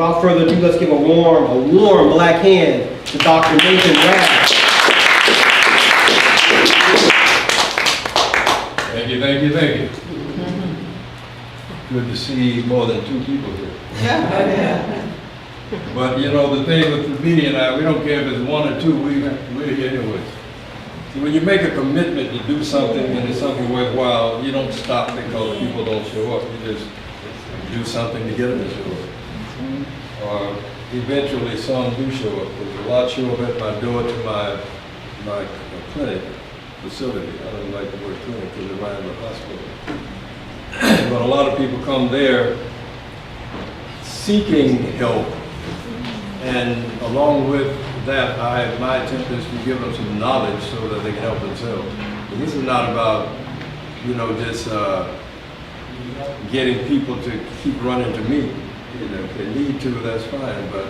without further ado, let's give a warm black hand to Dr. Nathan Rabb. Thank you, thank you, thank you. Good to see more than 2 people here. But you know, the thing with Blvd and I, we don't care if it's 1 or 2, we're here anyways. See, when you make a commitment to do something and it's something worthwhile, you don't stop because people don't show up. You just do something to get them to show up. Or eventually some do show up. There's a lot show up at my door to my clinic facility. I don't like the word clinic because it reminds me of hospital. But a lot of people come there seeking help, and along with that, my attempt is to give them some knowledge so that they can help themselves. And this is not about, you know, just getting people to keep running to me. You know, if they need to, that's fine, but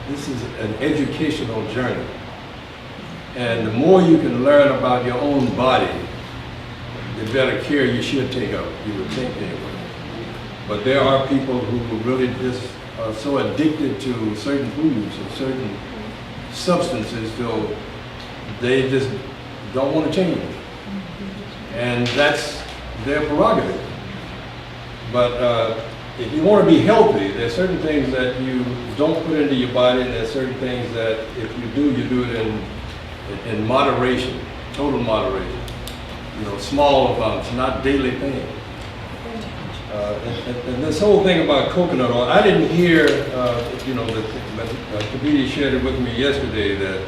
this is an educational journey. And the more you can learn about your own body, the better care you should take of it, you would think anyway. But there are people who really just are so addicted to certain foods and certain substances till they just don't want to change. And that's their prerogative. But if you want to be healthy, there's certain things that you don't put into your body, and there's certain things that if you do it in moderation, total moderation. You know, small amounts, not daily things. And this whole thing about coconut oil, I didn't hear, you know, Blvd shared it with me yesterday that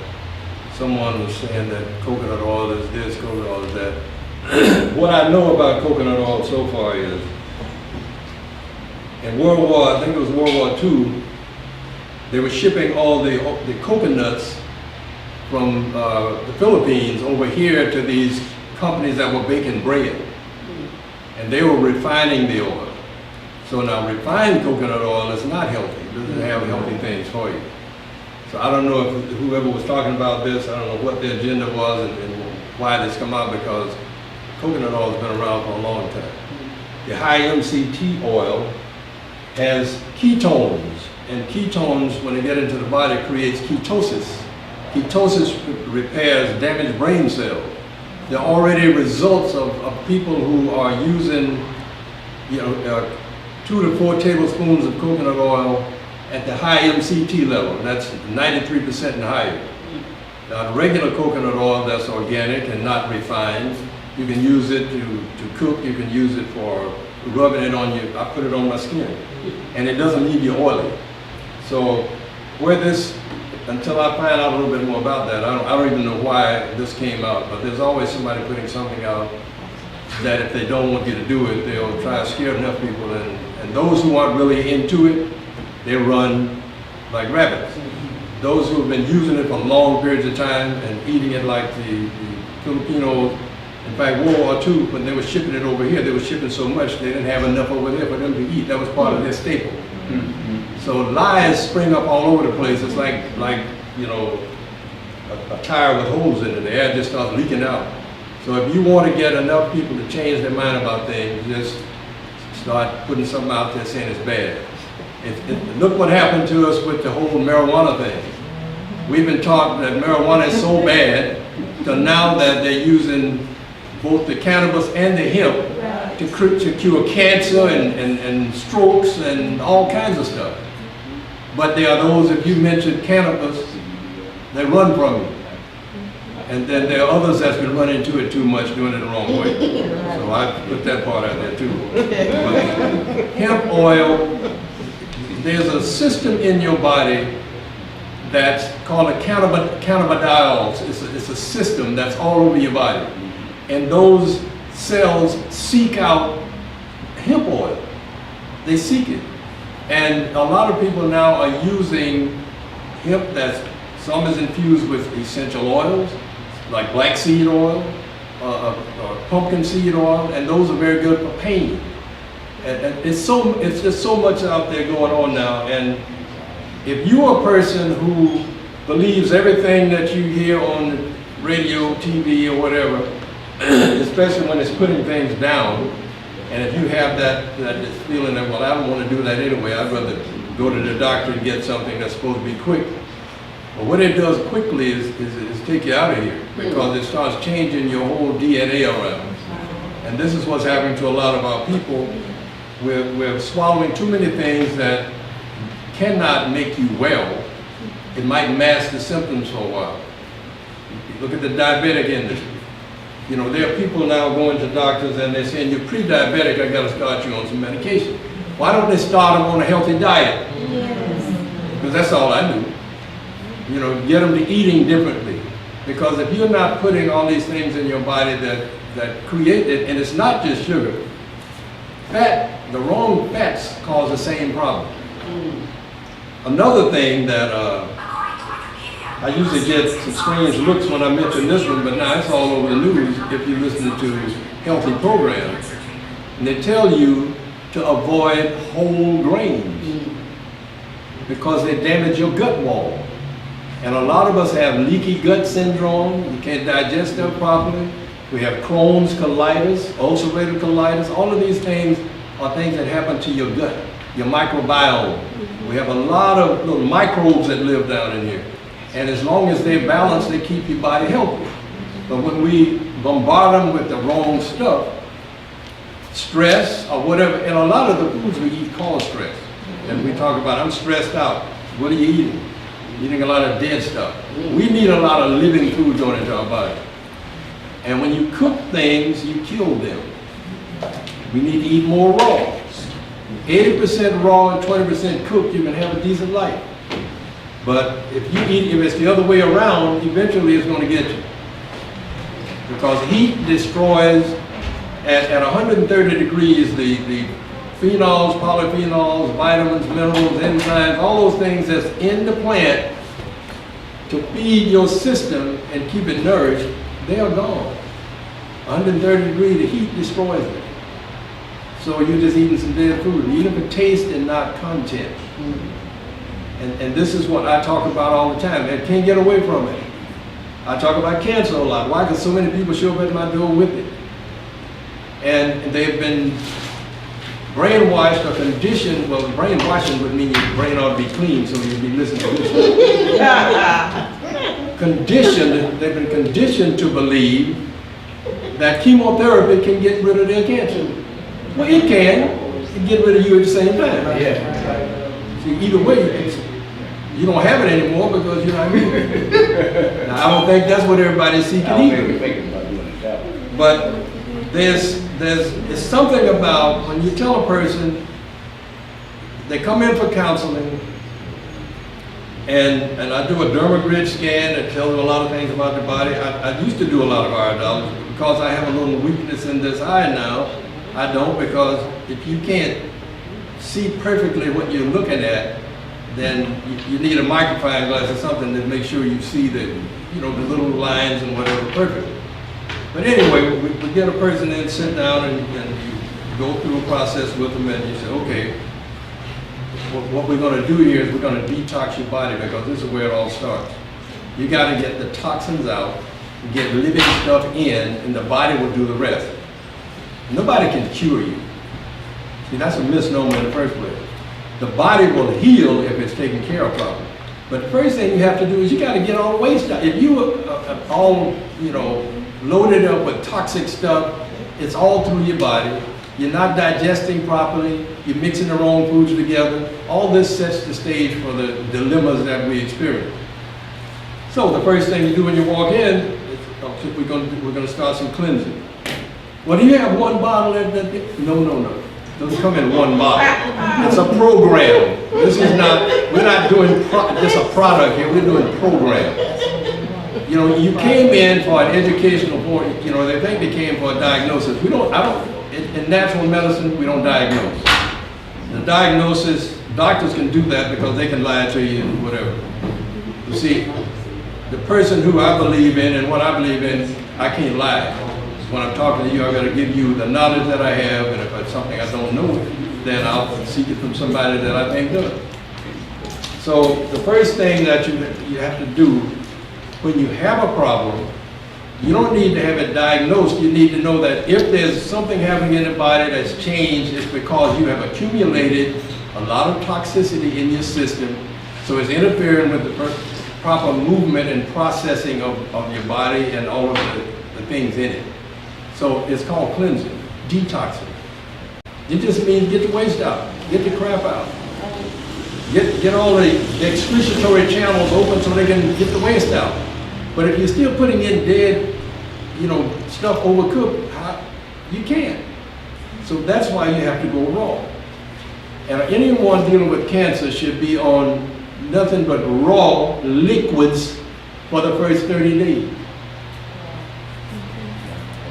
someone was saying that coconut oil is this, coconut oil is that. What I know about coconut oil so far is, in I think it was World War II, they were shipping all the coconuts from the Philippines over here to these companies that were baking bread. And they were refining the oil. So now refined coconut oil is not healthy. It doesn't have healthy things for you. So I don't know if whoever was talking about this, I don't know what their agenda was and why this come out, because coconut oil has been around for a long time. The high MCT oil has ketones, and ketones, when they get into the body, creates ketosis. Ketosis repairs damaged brain cells. There are already results of people who are using, you know, 2 to 4 tablespoons of coconut oil at the high MCT level. That's 93% and higher. Now, the regular coconut oil that's organic and not refined, you can use it to cook. You can use it for rubbing it on you. I put it on my skin, and it doesn't leave you oily. So, where this, until I find out a little bit more about that, I don't even know why this came out, but there's always somebody putting something out that if they don't want you to do it, they'll try to scare enough people, and those who aren't really into it, they run like rabbits. Those who have been using it for long periods of time and eating it like the Filipinos, in fact, World War II, when they were shipping it over here, they were shipping so much they didn't have enough over there for them to eat. That was part of their staple. So lies spring up all over the place. It's like you know, a tire with holes in it. The air just starts leaking out. So if you want to get enough people to change their mind about things, just start putting something out there saying it's bad. Look what happened to us with the whole marijuana thing. We've been taught that marijuana is so bad, till now that they're using both the cannabis and the hemp to cure cancer and strokes and all kinds of stuff. But there are those, if you mention cannabis, they run from you. And then there are others that's been running into it too much, doing it the wrong way. So I put that part out there too. But hemp oil, there's a system in your body that's called a cannabidiols. It's a system that's all over your body. And those cells seek out hemp oil. They seek it. And a lot of people now are using hemp some is infused with essential oils, like black seed oil, or pumpkin seed oil, and those are very good for pain. And it's just so much out there going on now. And if you're a person who believes everything that you hear on radio, TV, or whatever, especially when it's putting things down, and if you have that feeling that, well, I don't want to do that anyway, I'd rather go to the doctor and get something that's supposed to be quick. But what it does quickly is take you out of here, because it starts changing your whole DNA around. And this is what's happening to a lot of our people. We're swallowing too many things that cannot make you well. It might mask the symptoms for a while. Look at the diabetic industry. You know, there are people now going to doctors and they're saying, you're pre-diabetic, I gotta start you on some medication. Why don't they start them on a healthy diet? Because that's all I do. You know, get them to eating differently. Because if you're not putting all these things in your body that create it, and it's not just sugar. Fat, the wrong fats cause the same problem. Another thing that I usually get some strange looks when I mention this one, but now it's all over the news if you're listening to healthy programs. And they tell you to avoid whole grains because they damage your gut wall. And a lot of us have leaky gut syndrome. You can't digest stuff properly. We have Crohn's colitis, ulcerative colitis. All of these things are things that happen to your gut, your microbiome. We have a lot of little microbes that live down in here. And as long as they're balanced, they keep your body healthy. But when we bombard them with the wrong stuff, stress or whatever, and a lot of the foods we eat cause stress. And we talk about, I'm stressed out. What are you eating? Eating a lot of dead stuff. We need a lot of living food going into our body. And when you cook things, you kill them. We need to eat more raw. 80% raw and 20% cooked, you can have a decent life. But if it's the other way around, eventually it's going to get you. Because heat destroys, at 130 degrees, the phenols, polyphenols, vitamins, minerals, enzymes, all those things that's in the plant to feed your system and keep it nourished, they are gone. 130 degrees, the heat destroys it. So you're just eating some dead food. You're eating for taste and not content. And this is what I talk about all the time. I can't get away from it. I talk about cancer a lot. Why? Because so many people show up at my door with it. And they've been brainwashed or conditioned. Well, brainwashing would mean your brain ought to be clean, so you'd be listening to this. They've been conditioned to believe that chemotherapy can get rid of their cancer. Well, it can. It can get rid of you at the same time. See, either way, you don't have it anymore because you're not here. Now, I don't think that's what everybody's seeking either. But there's something about when you tell a person, they come in for counseling, and I do a dermagrid scan that tells them a lot of things about the body. I used to do a lot of iridology. Because I have a little weakness in this eye now, I don't, because if you can't see perfectly what you're looking at, then you need a magnifying glass or something to make sure you see the little lines and whatever perfectly. But anyway, we get a person in, sit down, and you go through a process with them, and you say, okay, what we're going to do here is we're going to detox your body, because this is where it all starts. You got to get the toxins out, get living stuff in, and the body will do the rest. Nobody can cure you. See, that's a misnomer in the first place. The body will heal if it's taken care of properly. But the first thing you have to do is you got to get all the waste out. If you are all, loaded up with toxic stuff, it's all through your body. You're not digesting properly. You're mixing the wrong foods together. All this sets the stage for the dilemmas that we experience. So the first thing you do when you walk in is, we're going to start some cleansing. Well, do you have one bottle? No. Doesn't come in one bottle. It's a program. This is not, we're not doing just a product here, we're doing programs. You came in for an educational point, they think they came for a diagnosis. In natural medicine, we don't diagnose. The diagnosis, doctors can do that because they can lie to you and whatever. You see, the person who I believe in and what I believe in, I can't lie. When I'm talking to you, I've got to give you the knowledge that I have, and if it's something I don't know, then I'll seek it from somebody that I think does. So the first thing that you have to do when you have a problem, you don't need to have it diagnosed. You need to know that if there's something happening in the body that's changed, it's because you have accumulated a lot of toxicity in your system, so it's interfering with the proper movement and processing of your body and all of the things in it. So it's called cleansing, detoxing. It just means get the waste out, get the crap out. Get all the excretory channels open so they can get the waste out. But if you're still putting in dead, stuff overcooked, you can't. So that's why you have to go raw. And anyone dealing with cancer should be on nothing but raw liquids for the first 30 days.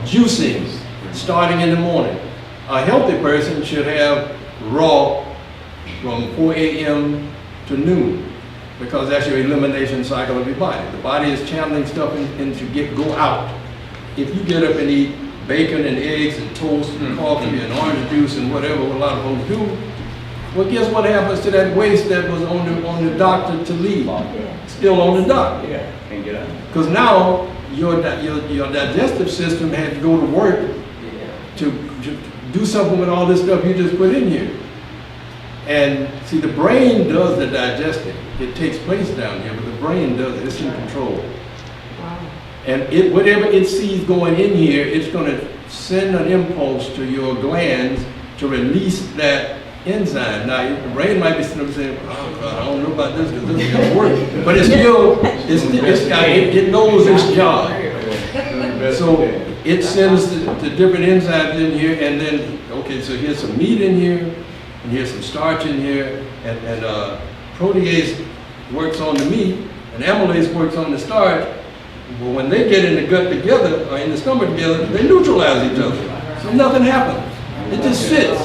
Juicing, starting in the morning. A healthy person should have raw from 4 a.m. to noon, because that's your elimination cycle of your body. The body is channeling stuff in to go out. If you get up and eat bacon and eggs and toast and coffee and orange juice and whatever a lot of folks do, well, guess what happens to that waste that was on the doctor to leave? Still on the doctor. Because now your digestive system had to go to work to do something with all this stuff you just put in here. And see, the brain does the digesting. It takes place down here, but the brain does it. It's in control. Wow. And whatever it sees going in here, it's going to send an impulse to your glands to release that enzyme. Now, the brain might be sitting up saying, "Oh God, I don't know about this because this is going to work," but it knows its job. So it sends the different enzymes in here, and then okay, so here's some meat in here. And here's some starch in here, and protease works on the meat, and amylase works on the starch. But when they get in the gut together, or in the stomach together, they neutralize each other. So nothing happens. It just sits.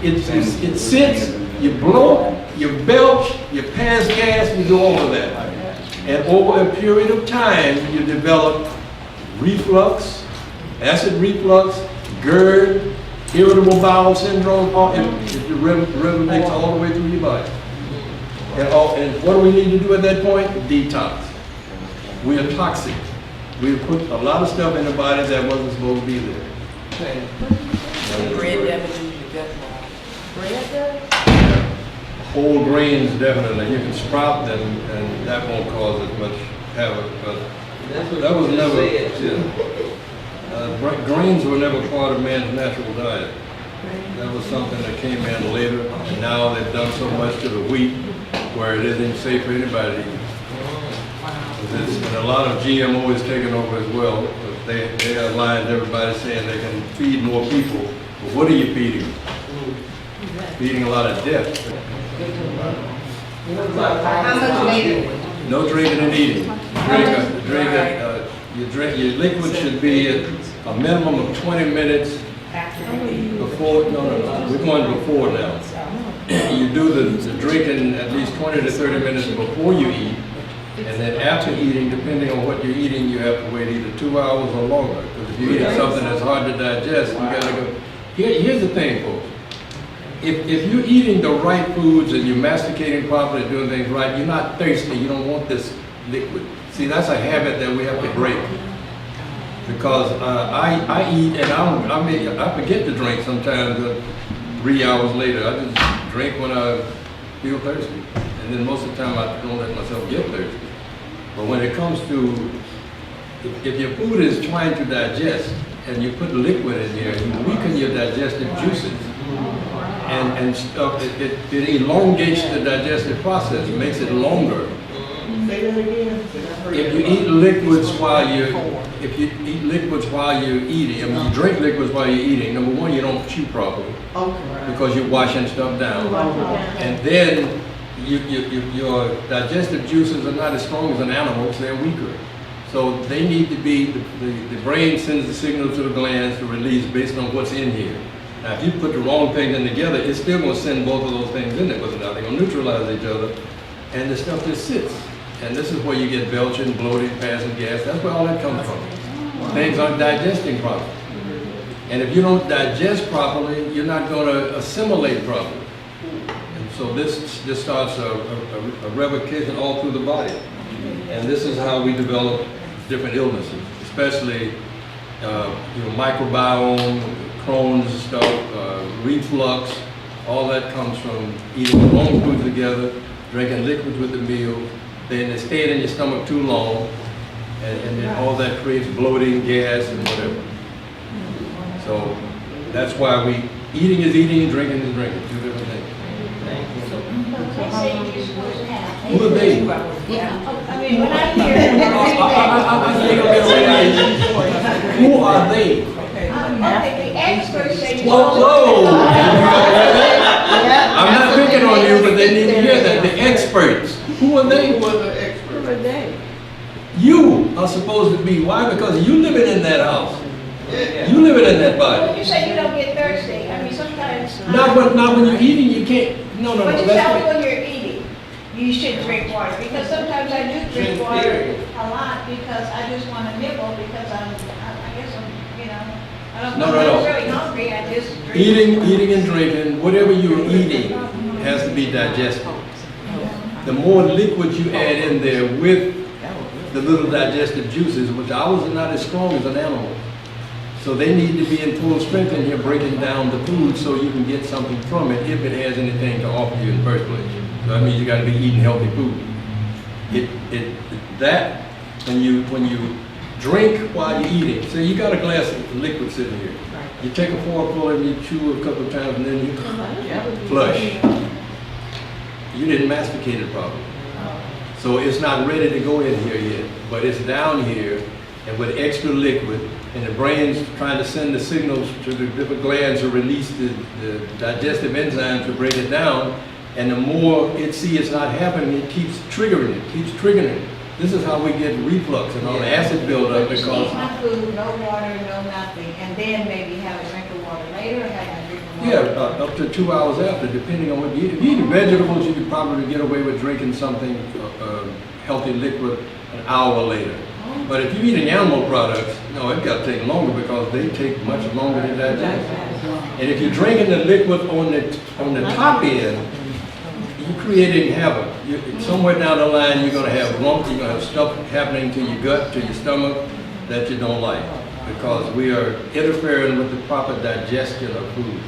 It sits, you blow, you belch, you pass gas, you do all of that. And over a period of time, you develop reflux, acid reflux, GERD, irritable bowel syndrome, it reverberates all the way through your body. And what do we need to do at that point? Detox. We are toxic. We put a lot of stuff in the body that wasn't supposed to be there. Bread damages your gut wall. Bread does? Whole grains, definitely. You can sprout them, and that won't cause as much havoc. But that was never. Grains were never part of man's natural diet. That was something that came in later, and now they've done so much to the wheat where it isn't safe for anybody to eat. And a lot of GMO is taken over as well. They are lying to everybody saying they can feed more people. But what are you feeding? Feeding a lot of death. How much later? No drinking and eating. Your liquid should be at a minimum of 20 minutes before, no, we're going before now. You do the drinking at least 20 to 30 minutes before you eat, and then after eating, depending on what you're eating, you have to wait either 2 hours or longer. Because if you're eating something that's hard to digest, you gotta go. Here's the thing, folks. If you're eating the right foods and you're masticating properly, doing things right, you're not thirsty, you don't want this liquid. See, that's a habit that we have to break. Because I eat and I forget to drink sometimes 3 hours later. I just drink when I feel thirsty. And then most of the time I don't let myself get thirsty. But when it comes to, if your food is trying to digest and you put liquid in here, you weaken your digestive juices. And stuff, it elongates the digestive process, makes it longer. If you eat liquids while you're eating, I mean, you drink liquids while you're eating, number one, you don't chew properly because you're washing stuff down. And then your digestive juices are not as strong as an animal's, they're weaker. So they need to be, the brain sends the signal to the glands to release based on what's in here. Now, if you put the wrong things in together, it's still going to send both of those things in there, but they're going to neutralize each other, and the stuff just sits. And this is where you get belching, bloating, passing gas. That's where all that comes from. Things aren't digesting properly. And if you don't digest properly, you're not going to assimilate properly. And so this starts a revocation all through the body. And this is how we develop different illnesses, especially microbiome, Crohn's stuff, reflux, All that comes from eating the wrong foods together, drinking liquids with the meal, then they stay in your stomach too long, and then all that creates bloating, gas, and whatever. So that's why eating is eating, drinking is drinking, two different things. They say you're supposed to have. Who are they? Yeah, I mean, when I hear. Who are they? Okay, the experts say. Whoa! I'm not picking on you, but they need to hear that. The experts. Who are they? Who are the experts? You are supposed to be. Why? Because you living in that house. You living in that Well, body. you say you don't get thirsty, I mean, sometimes. Not when you're eating, you can't. No. But you Let's tell me wait. when you're eating, you should drink water, because sometimes I do drink water a lot, because I just want to nibble, because I guess I'm, I don't, No. I'm not really hungry, I just drink. Eating and drinking, whatever you're eating has to be digested. The more liquid you add in there with the little digestive juices, which ours are not as strong as an animal. So they need to be in full strength in here breaking down the food so you can get something from it if it has anything to offer you in the first place. So that means you got to be eating healthy food. When you drink while you're eating, say you got a glass of liquid sitting here. You take a forkful and you chew a couple of times and then you flush. You didn't masticate it properly. So it's not ready to go in here yet, but it's down here and with extra liquid, and the brain's trying to send the signals to the different glands to release the digestive enzymes to break it down, and the more it sees it's not happening, it keeps triggering it, keeps triggering it. This is how we get reflux and all the acid buildup Just because... eat my food, no water, no nothing, and then maybe have a drink of water later, or have a drink of Yeah, water. up to 2 hours after, depending on what you eat. If you eat vegetables, you could probably get away with drinking something, healthy liquid, an hour later. But if you're eating animal products, no, it's got to take longer because they take much longer to digest. And if you're drinking the liquid on the top end, you're creating havoc. Somewhere down the line, you're going to have lumps, you're going to have stuff happening to your gut, to your stomach that you don't like because we are interfering with the proper digestion of food.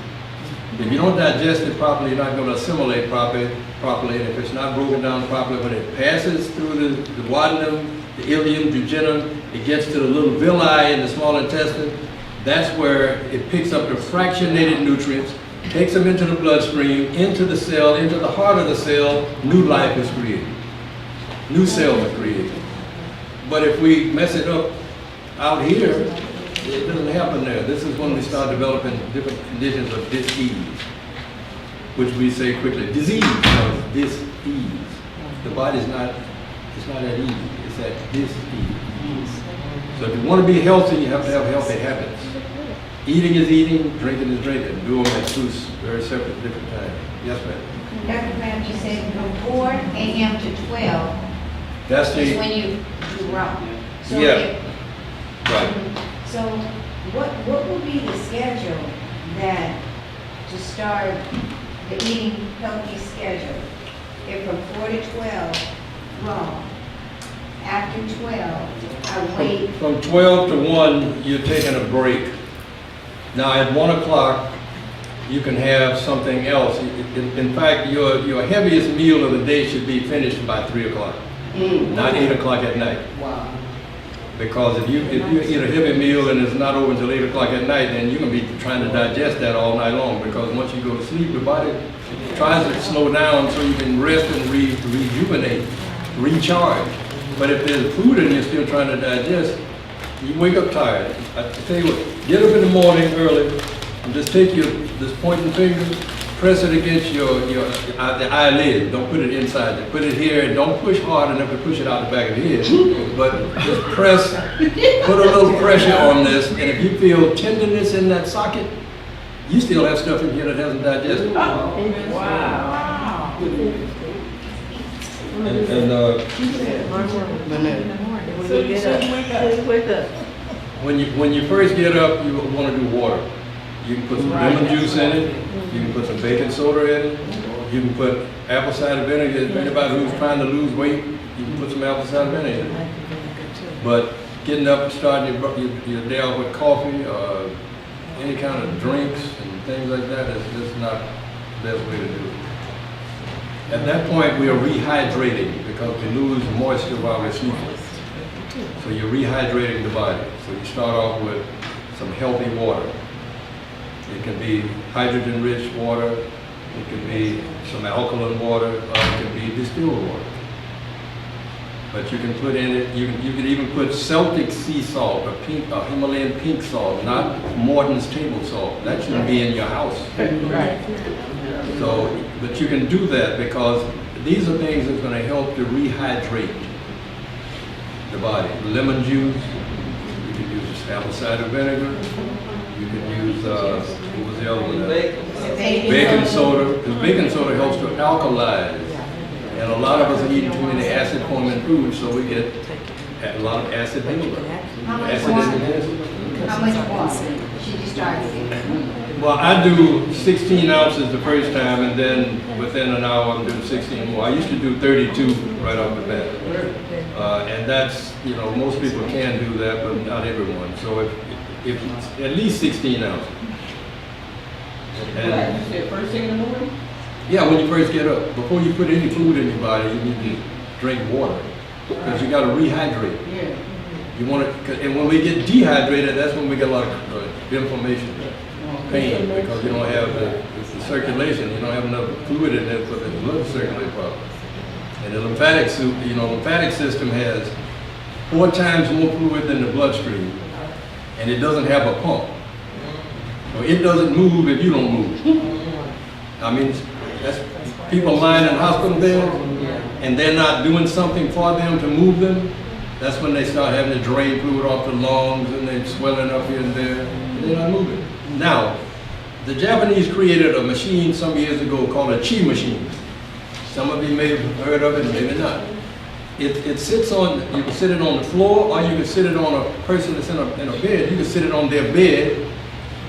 If you don't digest it properly, you're not going to assimilate properly, and if it's not broken down properly, when it passes through the duodenum, the ileum, jejunum, it gets to the little villi in the small intestine, that's where it picks up the fractionated nutrients, takes them into the bloodstream, into the cell, into the heart of the cell, new life is created. New cells are created. But if we mess it up out here, it doesn't happen there. This is when we start developing different conditions of dis-ease, which we say quickly, disease, no, dis-ease. The body's not, it's not at ease, it's at dis-ease. So if you want to be healthy, you have to have healthy habits. Eating is eating, drinking is drinking. Do them at two very separate, different times. Yes, ma'am. Dr. Rabb, you said from 4 a.m. to 12 That's is the, when you do wrong. So Yeah. if- right. So what will be the schedule that, to start the eating healthy schedule? If from 4 to 12, wrong. After 12, I wait. From 12 to 1, you're taking a break. Now at 1 o'clock, you can have something else. In fact, your heaviest meal of the day should be finished by 3 o'clock, not 8 o'clock at night. Wow. Because if you eat a heavy meal and it's not over until 8 o'clock at night, then you're going to be trying to digest that all night long. Because once you go to sleep, your body tries to slow down so you can rest and rejuvenate, recharge. But if there's food and you're still trying to digest, you wake up tired. I tell you what, get up in the morning early and just take this pointing finger, press it against the eyelid. Don't put it inside. Put it here and don't push hard enough to push it out the back of the head. But just press, put a little pressure on this, and if you feel tenderness in that socket, you still have stuff in here that hasn't digested. Wow. When you first get up, you want to do water. You can put some lemon juice in it. You can put some baking soda in it. You can put apple cider vinegar. For anybody who's trying to lose weight, you can put some apple cider vinegar in it. But getting up and starting your day off with coffee or any kind of drinks and things like that is just not Best way to do it. At that point, we are rehydrating because we lose moisture while we're sleeping. So you're rehydrating the body. So you start off with some healthy water. It can be hydrogen-rich water, it can be some alkaline water, or it can be distilled water. But you can put in it, you can even put Celtic sea salt, or Himalayan pink salt, not Morton's table salt. That shouldn't be in your house. So, but you can do that because these are things that's going to help to rehydrate the body. Lemon juice, you can use apple cider vinegar, you can use, what was the other one? Baking soda, because baking soda helps to alkalize. And a lot of us are eating too many acid-forming foods, so we get a lot of acid buildup. How much Acid water? indigestion. How much water should you start with? Well, I do 16 ounces the first time, and then within an hour I'm doing 16 more. I used to do 32 right off the bat. And that's, you know, most people can do that, but not everyone. So if it's at least 16 ounces. And You said first thing in the morning? yeah, when you first get up, before you put any food in your body, you need to drink water because you got to rehydrate. Yeah. You want to, and when we get dehydrated, that's when we get a lot of inflammation, pain, because you don't have the circulation. You don't have enough fluid in there for the blood to circulate properly. And the lymphatic system has 4 times more fluid than the bloodstream, and it doesn't have a pump. So it doesn't move if you don't move. I mean, that's people lying in hospital beds, and they're not doing something for them to move them. That's when they start having to drain fluid off the lungs, and they're swelling up here and there, and they're not moving. Now, the Japanese created a machine some years ago called a chi machine. Some of you may have heard of it, maybe not. It sits on, you can sit it on the floor, or you can sit it on a person that's in a bed. You can sit it on their bed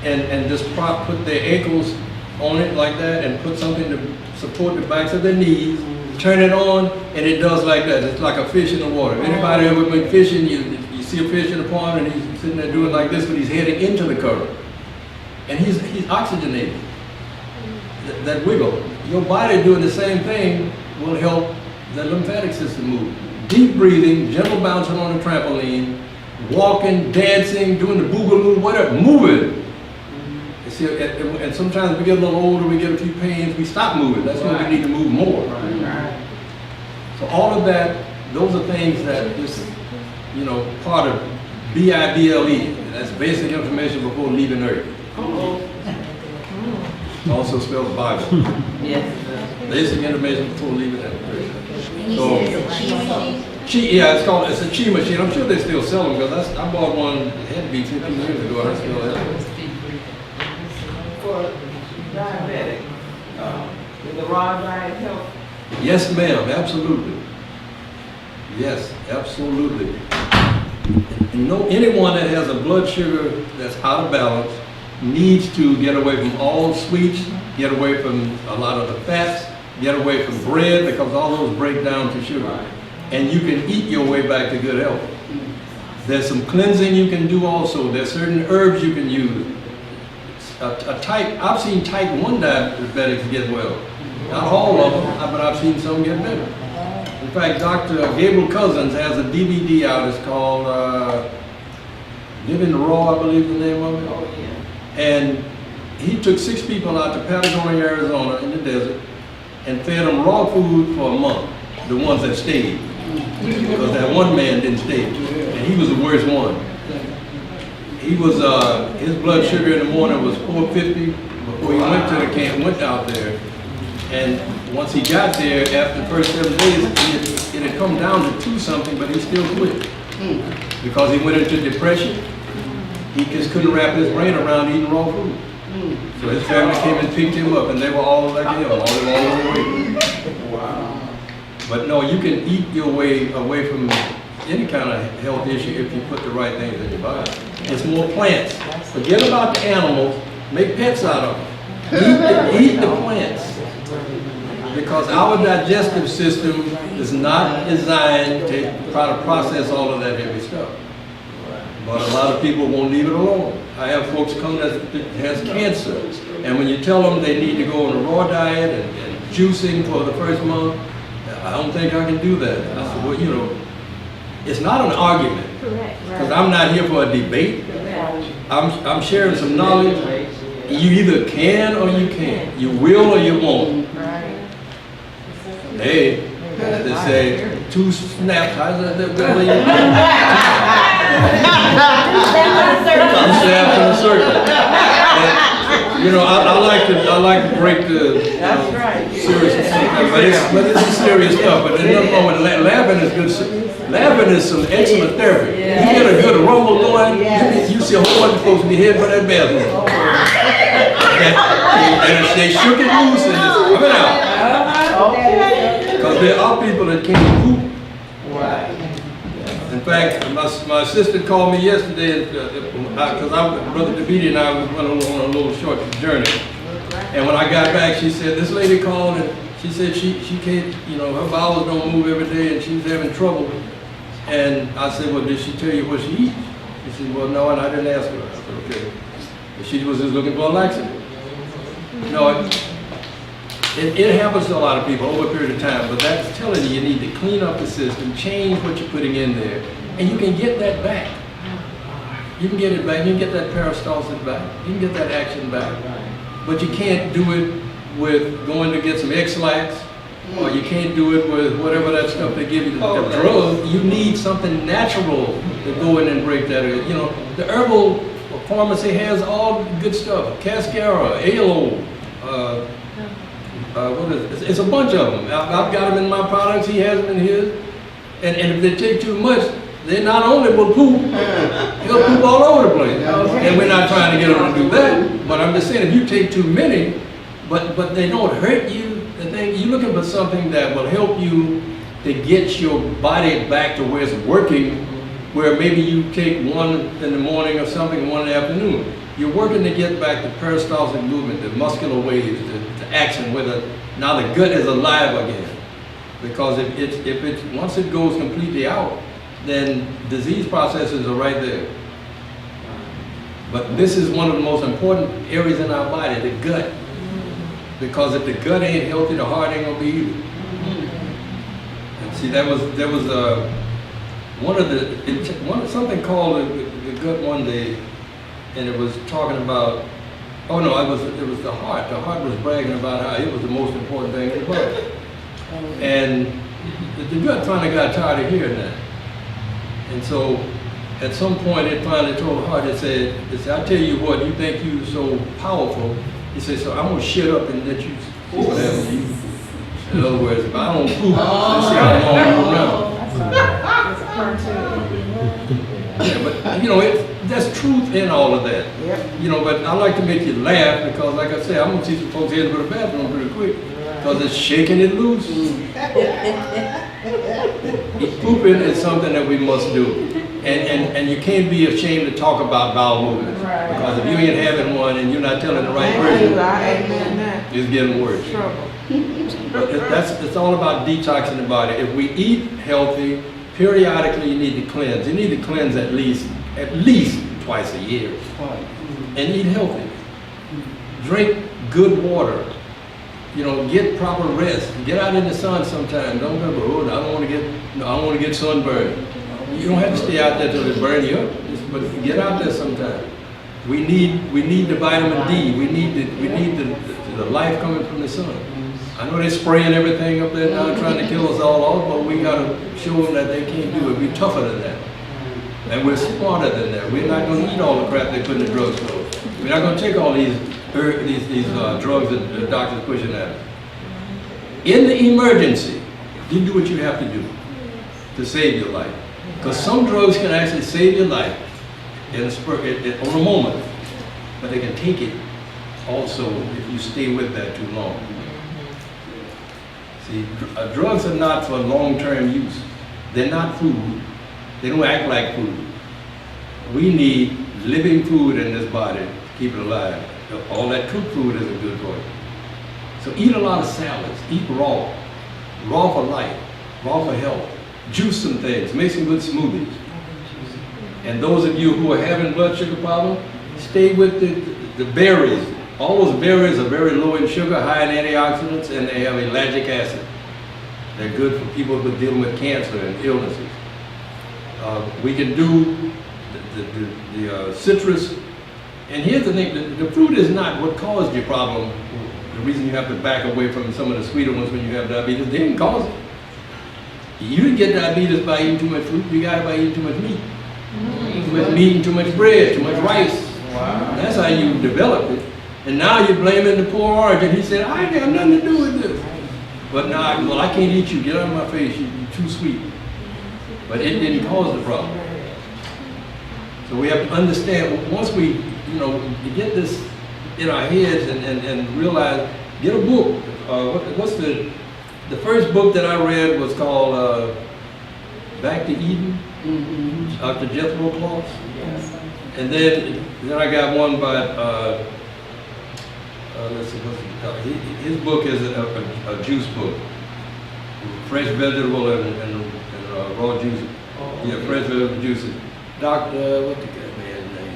and just put their ankles on it like that and put something to support the backs of their knees, turn it on, and it does like that. It's like a fish in the water. If anybody ever been fishing, you see a fish in the pond and he's sitting there doing like this, but he's heading into the current. And he's oxygenated. That wiggle. Your body doing the same thing will help the lymphatic system move. Deep breathing, gentle bouncing on the trampoline, walking, dancing, doing the boogaloo, whatever, moving. You see, and sometimes we get a little older, we get a few pains, we stop moving. That's when we need to move more. So all of that, those are things that is, you know, part of BIBLE. That's basic information before leaving Earth. Also spells Bible. Yes. Basic information before leaving Earth. And you said it's a chi machine? Yeah, it's a chi machine. I'm sure they still sell them because I bought one, it had to be 15 years ago, and I still have it. For diabetic, is the raw diet help? Yes, ma'am, absolutely. Yes, absolutely. And anyone that has a blood sugar that's out of balance needs to get away from all sweets, get away from a lot of the fats, get away from bread because all those break down to sugar. And you can eat your way back to good health. There's some cleansing you can do also. There's certain herbs you can use. I've seen type 1 diabetics get well. Not all of them, but I've seen some get better. In fact, Dr. Gabriel Cousins has a DVD out. It's called Living Raw, I believe the name of it. Oh, yeah. And he took 6 people out to Patagonia, Arizona in the desert and fed them raw food for a month, the ones that stayed. Because that one man didn't stay, and he was the worst one. He was, his blood sugar in the morning was 450 before he went to the camp, went out there. And once he got there, after the first 7 days, it had come down to 2 something, but he still quit. Because he went into depression. He just couldn't wrap his brain around eating raw food. So his family came and picked him up, and they were all like him, all the way. Wow. But no, you can eat your way away from any kind of health issue if you put the right things in your body. It's more plants. Forget about the animals. Make pets out of them. Eat the plants. Because our digestive system is not designed to try to process all of that heavy stuff. But a lot of people won't leave it alone. I have folks come that has cancer, and when you tell them they need to go on a raw diet and juicing for the first month, I don't think I can do that. I said, well, you know, it's not an argument, because I'm not here for a debate. I'm sharing some knowledge. You either can or you can't. You will or you won't. Hey, as they say, 2 snaps. How's that? Two snaps in a circle. But, you know, I like to break the serious stuff, but it's serious stuff. But there's nothing wrong with laughing is good. Laughing is some excellent therapy. You get a good rumble going, you see a whole bunch of folks in the head for that bathroom. And they shook it loose and it's coming out. Because there are people that can't poop. In fact, my assistant called me yesterday because Brother Blvd and I went on a little short journey. And when I got back, she said, this lady called and she said she can't, you know, her bowels don't move every day and she's having trouble. And I said, well, did she tell you what she eats? She said, well, no, and I didn't ask her. I said, okay. And she was just looking for a laxative. No, it happens to a lot of people over a period of time, but that's telling you need to clean up the system, change what you're putting in there, and you can get that back. You can get it back. You can get that peristalsis back. You can get that action back. But you can't do it with going to get some X-Lax, or you can't do it with whatever that stuff they give you, the drug. You need something natural to go in and break that. You know, the herbal pharmacy has all good stuff. Cascara, aloe, what is it? It's a bunch of them. I've got them in my products. He has them in his. And if they take too much, they not only will poop, they'll poop all over the place. And we're not trying to get them to do that. But I'm just saying, if you take too many, but they don't hurt you, you're looking for something that will help you to get your body back to where it's working, where maybe you take one in the morning or something, one in the afternoon. You're working to get back the peristaltic movement, the muscular waves, the action, whether now the gut is alive again. Because if it's once it goes completely out, then disease processes are right there. But this is one of the most important areas in our body, the gut. Because if the gut ain't healthy, the heart ain't gonna be either. And see, there was something called the gut one day, and it was talking about. Oh no, it was the heart. The heart was bragging about how it was the most important thing in the world. And the gut finally got tired of hearing that. And so, at some point, it finally told the heart, it said, I tell you what, you think you're so powerful. He said, so I'm going to shut up and let you do whatever you. In other words, if I don't poop, let's see how long I'm around. Yeah, but you know, there's truth in all of that. You know, but I like to make you laugh because, like I said, I'm going to see some folks heading to the bathroom pretty quick because it's shaking it loose. Pooping is something that we must do. And you can't be ashamed to talk about bowel movements. Because if you ain't having one and you're not telling the right person, it's getting worse. But it's all about detoxing the body. If we eat healthy, periodically you need to cleanse. You need to cleanse at least twice a year. And eat healthy. Drink good water. You know, get proper rest. Get out in the sun sometime. Don't go, oh, I don't want to get sunburned. You don't have to stay out there till it burns you up. But get out there sometime. We need the vitamin D. We need the life coming from the sun. I know they're spraying everything up there now, trying to kill us all off, but we got to show them that they can't do it. We're tougher than that. And we're smarter than that. We're not going to eat all the crap they put in the drugstore. We're not going to take all these drugs that the doctor's pushing at us. In the emergency, you do what you have to do to save your life. Because some drugs can actually save your life on a moment, but they can take it also if you stay with that too long. See, drugs are not for long-term use. They're not food. They don't act like food. We need living food in this body to keep it alive. All that cooked food isn't good for you. So eat a lot of salads. Eat raw. Raw for life. Raw for health. Juice some things. Make some good smoothies. And those of you who are having blood sugar problem, stay with the berries. All those berries are very low in sugar, high in antioxidants, and they have ellagic acid. They're good for people who are dealing with cancer and illnesses. We can do the citrus. And here's the thing, the fruit is not what caused your problem. The reason you have to back away from some of the sweeter ones when you have diabetes, they didn't cause it. You didn't get diabetes by eating too much fruit, you got it by eating too much meat. Too much meat and too much bread, too much rice. Wow. That's how you developed it. And now you're blaming the poor origin. He said, I ain't got nothing to do with this. But now, well, I can't eat you, get out of my face, you're too sweet. But it didn't cause the problem. So we have to understand, once we, get this in our heads and realize, get a book. What's the first book that I read was called Back to Eden, Dr. Jethro Kloss. And then I got one by, let's see, his book is a juice book. Fresh vegetable and raw juice. Yeah, fresh vegetable juices. Dr. What the man's name?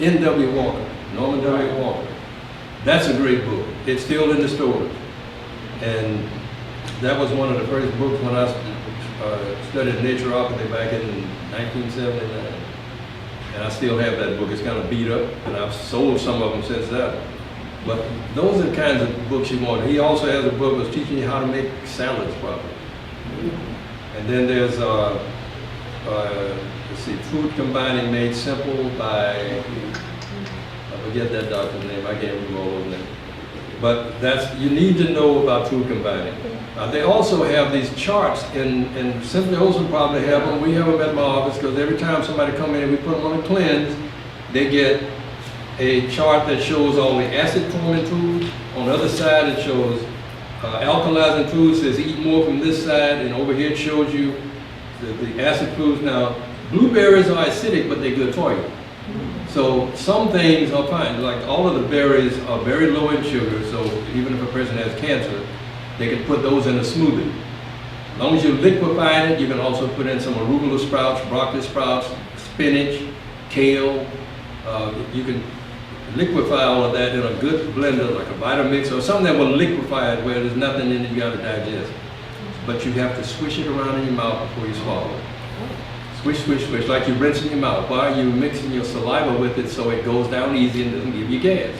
N.W. Walker, Norman W. Walker. That's a great book. It's still in the stores. And that was one of the first books when I studied naturopathy back in 1979. And I still have that book. It's kind of beat up, and I've sold some of them since then. But those are the kinds of books you want. He also has a book that's teaching you how to make salads properly. And then there's, let's see, Food Combining Made Simple by, I forget that doctor's name, I can't remember all those names. But you need to know about food combining. They also have these charts, and Simply Wholesome probably have them. We have them at my office, because every time somebody come in and we put them on a cleanse, they get a chart that shows all the acid-forming foods. On the other side, it shows alkalizing foods, says eat more from this side, and over here it shows you the acid foods. Now, blueberries are acidic, but they're good for you. So some things are fine, like all of the berries are very low in sugar, so even if a person has cancer, they can put those in a smoothie. As long as you're liquefying it, you can also put in some arugula sprouts, broccoli sprouts, spinach, kale. You can liquefy all of that in a good blender, like a Vitamix or something that will liquefy it where there's nothing in it you got to digest. But you have to swish it around in your mouth before you swallow it. Swish, swish, swish, like you're rinsing your mouth while you're mixing your saliva with it so it goes down easy and doesn't give you gas.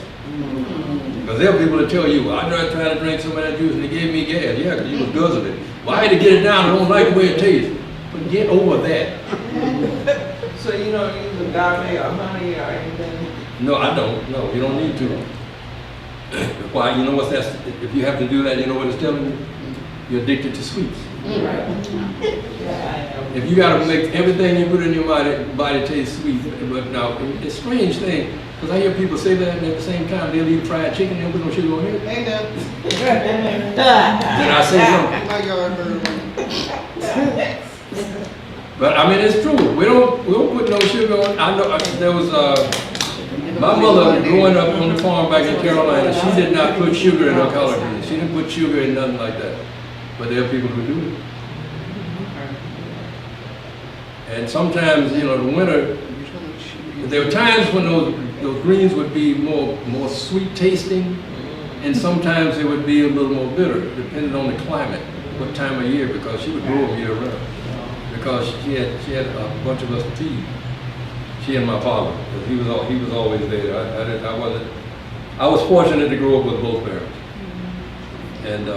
Because there are people that tell you, well, I tried to drink some of that juice and it gave me gas. Yeah, because you was guzzling it. Well, I had to get it down, I don't like the way it tastes. But get over that. So you don't use agave or honey or anything? No, I don't. No, you don't need to. Why? You know what that's, if you have to do that, you know what it's telling you? You're addicted to sweets. If you got to make everything you put in your body taste sweet, but now it's a strange thing, because I hear people say that, and at the same time they'll eat fried chicken and they'll put no sugar on it. Ain't that? Then I say something. But I mean, it's true. We don't put no sugar on. I know there was my mother growing up on the farm back in Carolina. She did not put sugar in her collard greens. She didn't put sugar in nothing like that. But there are people who do it. And sometimes, the winter, there were times when those greens would be more sweet tasting, and sometimes they would be a little more bitter, depending on the climate, what time of year, because she would grow them year round. Because she had a bunch of us to feed. She and my father, because he was always there. I was fortunate to grow up with both parents. And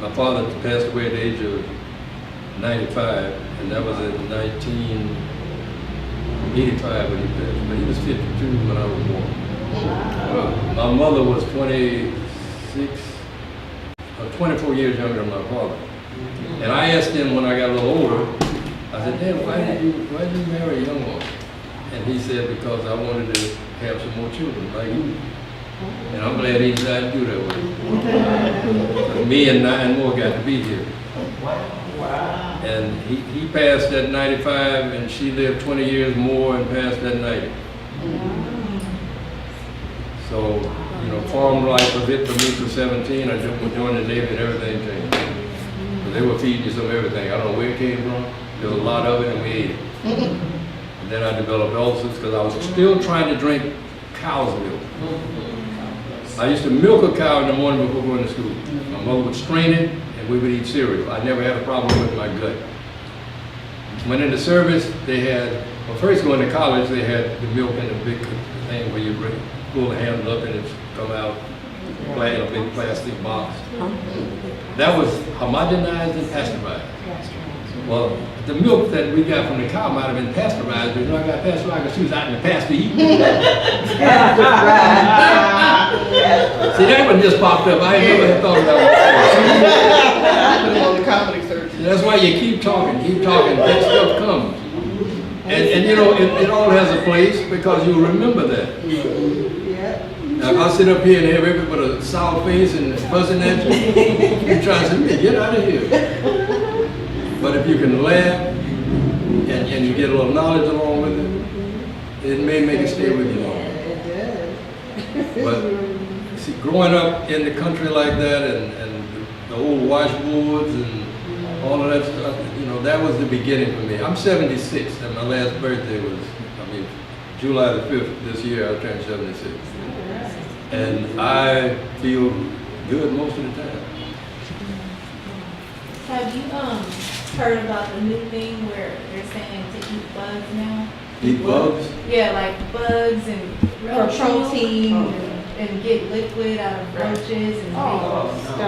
my father passed away at the age of 95, and that was in 1985 when he passed. But he was 52 when I was born. My mother was 24 years younger than my father. And I asked him when I got a little older, I said, Dad, why did you marry a young woman? And he said, because I wanted to have some more children like you. And I'm glad he decided to do that with me. Me and 9 more got to be here. Wow. And he passed at 95, and she lived 20 years more and passed at 90. So, farm life was it for me for 17. I joined the Navy and everything changed. They were feeding you some of everything. I don't know where it came from. There was a lot of it and we ate it. And then I developed ulcers because I was still trying to drink cow's milk. I used to milk a cow in the morning before going to school. My mother would strain it and we would eat cereal. I never had a problem with my gut. Went into service, they had, well, first going to college, they had the milk in a big thing where you pull the handle up and it's come out in a big plastic box. That was homogenized and pasteurized. Well, the milk that we got from the cow might have been pasteurized, but you know I got pasteurized because she was out in the pasture eating. See, that one just popped up. I ain't never thought about it. That's why you keep talking, that stuff comes. And you know, it all has a place because you remember that. Now, if I sit up here and have everybody with a sour face and fussing at you, you're trying to say, get out of here. But if you can laugh and you get a little knowledge along with it, it may make it stay with you longer. But see, growing up in the country like that and the old washboards and all of that stuff, you know, that was the beginning for me. I'm 76 and my last birthday was, July the 5th this year I turned 76. And I feel good most of the time. Have you heard about the new thing where they're saying to eat bugs now? Eat bugs? Yeah, like bugs and for protein and get liquid out of roaches and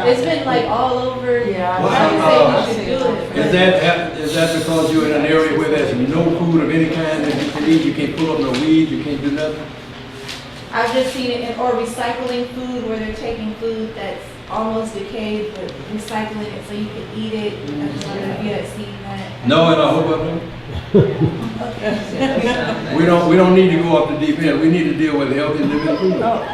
it's been like all over. Yeah, I would say we should do it. Is that because you're in an area where there's no food of any kind that you can eat? You can't pull up no weeds, you can't do nothing? I've just seen it or recycling food where they're taking food that's almost decayed but recycling it so you can eat it. I just wondered if you had seen that. No, and I hope I don't. We don't need to go off the deep end. We need to deal with healthy living food. Stop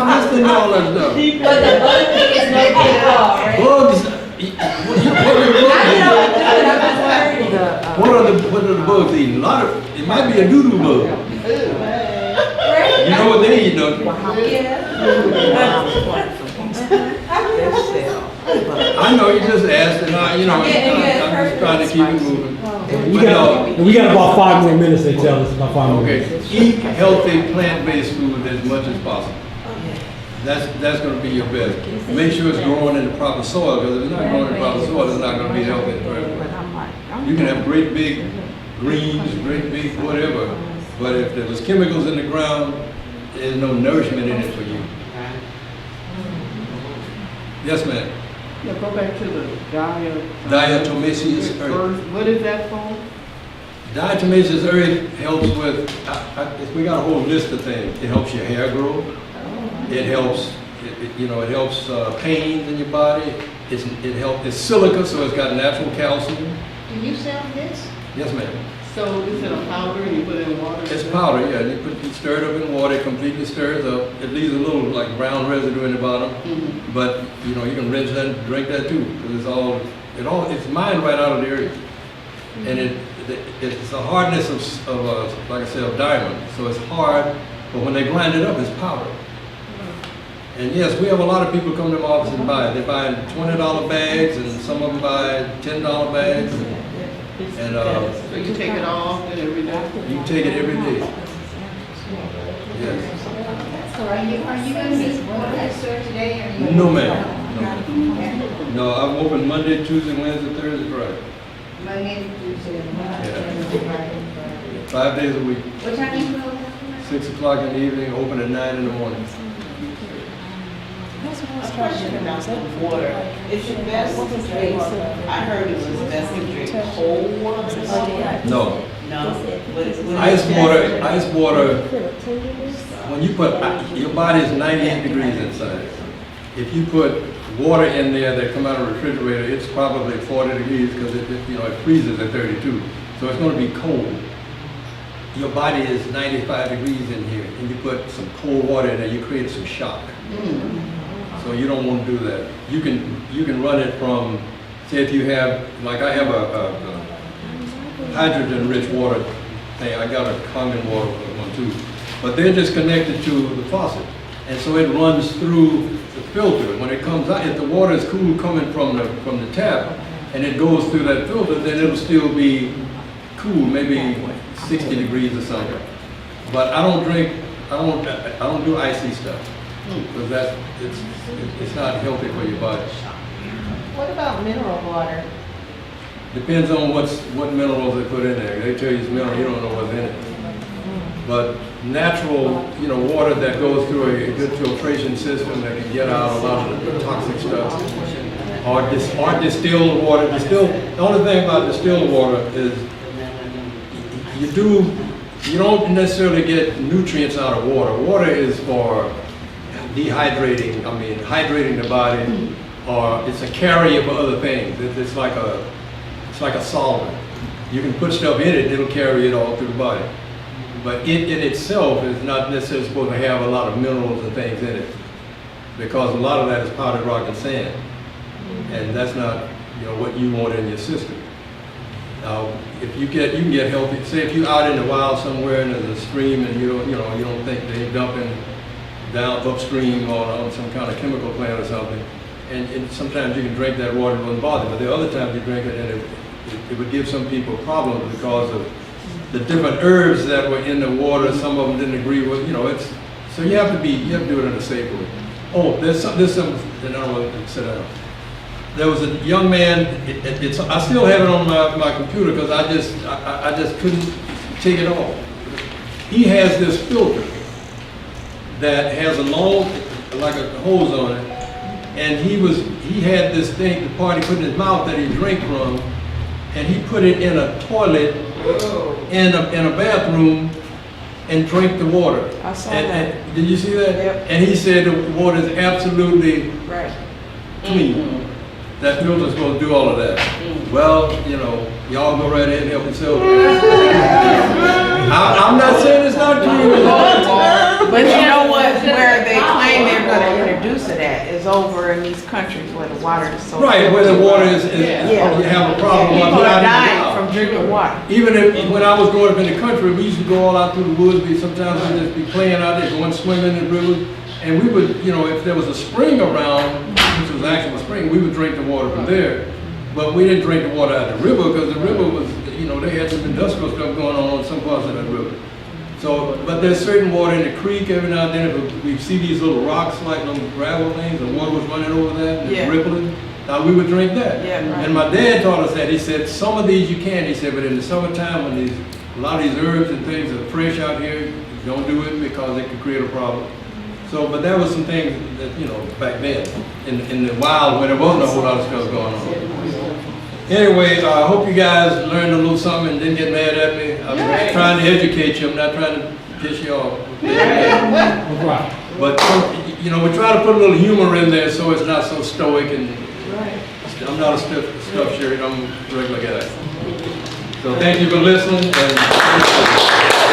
listening to all that stuff. But the bug thing is no good at all, right? Bugs. What are the bugs eating? A lot of it might be a doodoo bug. You know what they eat, don't you? I know you just asked, and I'm just trying to keep it moving. We got about 5 more minutes. They tell us about 5 more minutes. Eat healthy plant-based food as much as possible. That's going to be your best. Make sure it's growing in the proper soil, because if it's not growing in the proper soil, it's not going to be healthy for everyone. You can have great big greens, great big whatever, but if there was chemicals in the ground, there's no nourishment in it for you. Yes, ma'am. Yeah, go back to the diatomaceous earth. What is that for? Diatomaceous earth helps with, we got a whole list of things. It helps your hair grow. It helps, it helps pains in your body. It's silica, so it's got natural calcium. Do you sell this? Yes, ma'am. So is it a powder and you put it in water? It's powder, yeah. You stir it up in water, it completely stirs up. It leaves a little like brown residue in the bottom. Mm-hmm. But you can rinse that and drink that too, because it's mined right out of the earth. And it's a hardness of like I said, of diamond. So it's hard, but when they grind it up, it's powder. And yes, we have a lot of people come to my office and buy it. They buy $20 bags, and some of them buy $10 bags. And so you take it off and every day? You take it every day. Yes. So are you going to be going to the store today? Or No, ma'am. No, I'm open Monday, Tuesday, Wednesday, Thursday, Friday. Monday, Tuesday, Wednesday, Friday. 5 days a week. What time do you close? 6 o'clock in the evening, open at 9 in the morning. A question about the water. Is it best to drink, I heard it was best to drink cold water? No. No? Ice water, when you put, your body is 98 degrees inside. If you put water in there that come out of a refrigerator, it's probably 40 degrees because it freezes at 32. So it's going to be cold. Your body is 95 degrees in here, and you put some cold water in there, you create some shock. So you don't want to do that. You can run it from, say if you have, like I have a hydrogen-rich water thing. I got a common water one too, but they're just connected to the faucet, and so it runs through the filter. When it comes out, if the water is cool coming from the tap, and it goes through that filter, then it'll still be cool, maybe 60 degrees or something. But I don't do icy stuff, because it's not healthy for your body. What about mineral water? Depends on what minerals they put in there. They tell you it's mineral, you don't know what's in it. But natural, water that goes through a good filtration system that can get out a lot of the toxic stuff, or distilled water. The only thing about distilled water is you don't necessarily get nutrients out of water. Water is for hydrating the body, or it's a carrier for other things. It's like a solvent. You can put stuff in it, it'll carry it all through the body. But it in itself is not necessarily supposed to have a lot of minerals and things in it, because a lot of that is powdered rock and sand, and that's not what you want in your system. Now, if you can get healthy. Say if you're out in the wild somewhere and there's a stream and you don't think they're dumping down upstream on some kind of chemical plant or something, and sometimes you can drink that water, it wouldn't bother. But the other times you drink it, and it would give some people problems because of the different herbs that were in the water. Some of them didn't agree with, so you have to do it in a safe way. Oh, there's some, and I don't want to sit down. There was a young man, I still have it on my computer because I just couldn't take it off. He has this filter that has a long, like a hose on it, and he had this thing, the part he put in his mouth that he drank from, and he put it in a toilet in a bathroom and drank the water. I saw and, that. And, did you see that? Yep. And he said the water is absolutely Right. clean. That filter's supposed to do all of that. Well, y'all go right ahead and help yourself. I'm not saying it's not clean. But you know what, where they claim they're gonna introduce it at is over in these countries where the water is so. Right, where the water is Yeah. you have a problem. People Out are in the dying wild. from drinking water. Even when I was growing up in the country, we used to go all out through the woods. Sometimes we'd just be playing out there, going swimming in the rivers. And we would, if there was a spring around, which was actually a spring, we would drink the water from there. But we didn't drink the water out of the river because the river was, they had some industrial stuff going on some parts of that river. So, but there's certain water in the creek every now and then. If we see these little rocks, like little gravel things, the water was running over that and Yeah. rippling. Now we would drink that. Yeah, right. And my dad taught us that. He said, some of these you can, he said, but in the summertime when a lot of these herbs and things are fresh out here, don't do it because it could create a problem. So, but there was some things that, back then, in the wild when there wasn't a whole lot of stuff going on. Anyway, I hope you guys learned a little something and didn't get mad at me. I'm trying to educate you, I'm not trying to piss you off. All right. But, we try to put a little humor in there so it's not so stoic and I'm not a stuffed shirt, I'm a regular guy. So thank you for listening and